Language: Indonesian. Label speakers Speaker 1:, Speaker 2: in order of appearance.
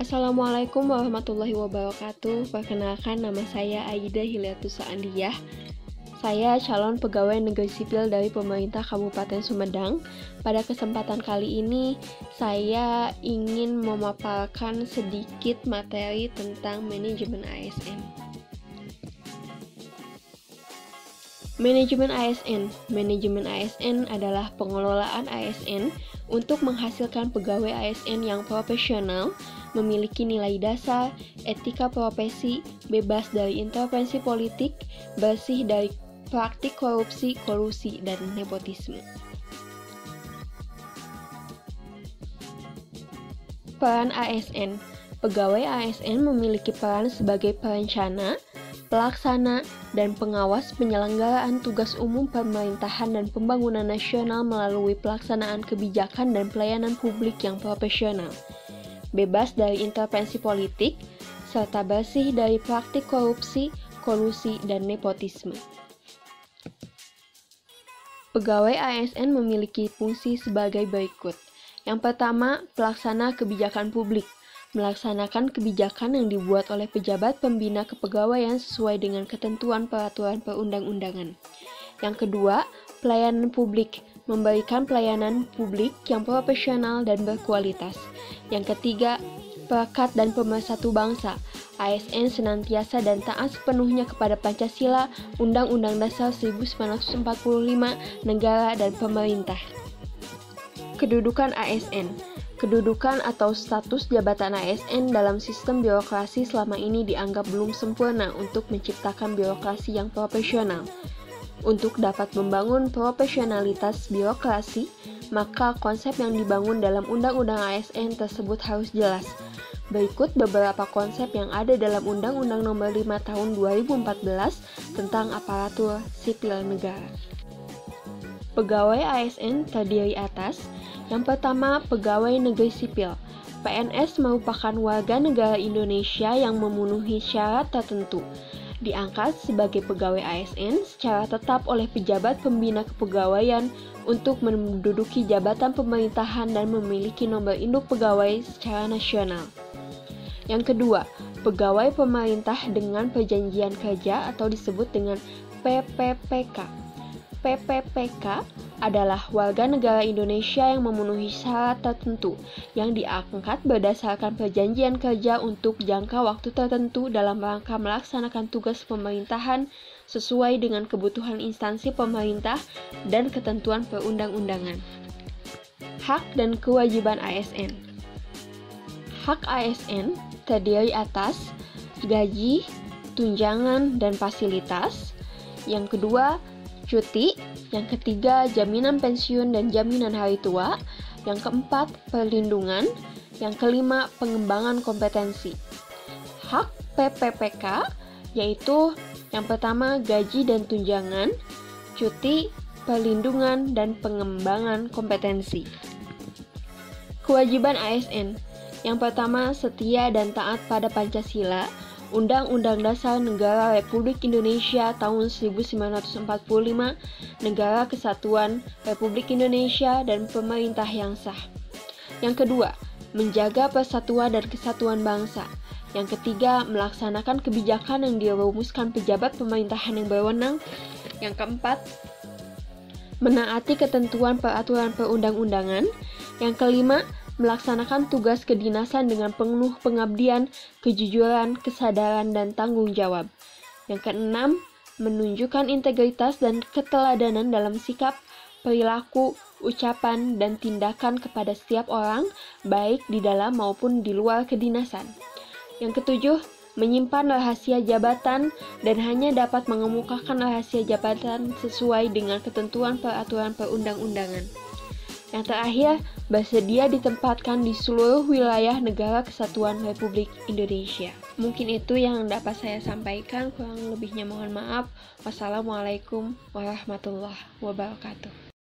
Speaker 1: Assalamualaikum warahmatullahi wabarakatuh. Perkenalkan, nama saya Aida Hilatus Andiyah. Saya calon pegawai negeri sipil dari pemerintah Kabupaten Sumedang. Pada kesempatan kali ini, saya ingin memaparkan sedikit materi tentang manajemen ASN. Manajemen ASN. Manajemen ASN adalah pengelolaan ASN untuk menghasilkan pegawai ASN yang profesional, memiliki nilai dasar, etika profesi, bebas dari intervensi politik, bersih dari praktik korupsi, kolusi, dan nepotisme. Peran ASN. Pegawai ASN memiliki peran sebagai perencana, pelaksana, dan pengawas penyelenggaraan tugas umum pemerintahan dan pembangunan nasional melalui pelaksanaan kebijakan dan pelayanan publik yang profesional, bebas dari intervensi politik, serta bersih dari praktik korupsi, kolusi, dan nepotisme. Pegawai ASN memiliki fungsi sebagai berikut. Yang pertama, pelaksana kebijakan publik. Melaksanakan kebijakan yang dibuat oleh pejabat pembina kepegawaian sesuai dengan ketentuan peraturan perundang-undangan. Yang kedua, pelayanan publik. Memberikan pelayanan publik yang profesional dan berkualitas. Yang ketiga, perekat dan pemersatu bangsa. ASN senantiasa dan taat sepenuhnya kepada Pancasila, Undang-Undang Dasar 1945, negara dan pemerintah. Kedudukan ASN. Kedudukan atau status jabatan ASN dalam sistem birokrasi selama ini dianggap belum sempurna untuk menciptakan birokrasi yang profesional. Untuk dapat membangun profesionalitas birokrasi, maka konsep yang dibangun dalam Undang-Undang ASN tersebut harus jelas. Berikut beberapa konsep yang ada dalam Undang-Undang Nomor 5 Tahun 2014 tentang aparatur sipil negara. Pegawai ASN terdiri atas: yang pertama, pegawai negeri sipil. PNS merupakan warga negara Indonesia yang memenuhi syarat tertentu. Diangkat sebagai pegawai ASN secara tetap oleh pejabat pembina kepegawaian untuk menduduki jabatan pemerintahan dan memiliki nomor induk pegawai secara nasional. Yang kedua, pegawai pemerintah dengan perjanjian kerja atau disebut dengan PPPK. PPPK adalah warga negara Indonesia yang memenuhi syarat tertentu yang diangkat berdasarkan perjanjian kerja untuk jangka waktu tertentu dalam rangka melaksanakan tugas pemerintahan sesuai dengan kebutuhan instansi pemerintah dan ketentuan perundang-undangan. Hak dan kewajiban ASN. Hak ASN terdiri atas gaji, tunjangan, dan fasilitas. Yang kedua, cuti. Yang ketiga, jaminan pensiun dan jaminan hari tua. Yang keempat, perlindungan. Yang kelima, pengembangan kompetensi. Hak PPPK yaitu yang pertama, gaji dan tunjangan, cuti, perlindungan, dan pengembangan kompetensi. Kewajiban ASN. Yang pertama, setia dan taat pada Pancasila, Undang-Undang Dasar Negara Republik Indonesia tahun 1945, Negara Kesatuan Republik Indonesia, dan pemerintah yang sah. Yang kedua, menjaga persatuan dan kesatuan bangsa. Yang ketiga, melaksanakan kebijakan yang dirumuskan pejabat pemerintahan yang berwenang. Yang keempat, menaati ketentuan peraturan perundang-undangan. Yang kelima, melaksanakan tugas kedinasan dengan penuh pengabdian, kejujuran, kesadaran, dan tanggung jawab. Yang keenam, menunjukkan integritas dan keteladanan dalam sikap, perilaku, ucapan, dan tindakan kepada setiap orang, baik di dalam maupun di luar kedinasan. Yang ketujuh, menyimpan rahasia jabatan dan hanya dapat mengemukakan rahasia jabatan sesuai dengan ketentuan peraturan perundang-undangan. Yang terakhir, bersedia ditempatkan di seluruh wilayah Negara Kesatuan Republik Indonesia. Mungkin itu yang dapat saya sampaikan, kurang lebihnya mohon maaf. Wassalamualaikum warahmatullahi wabarakatuh.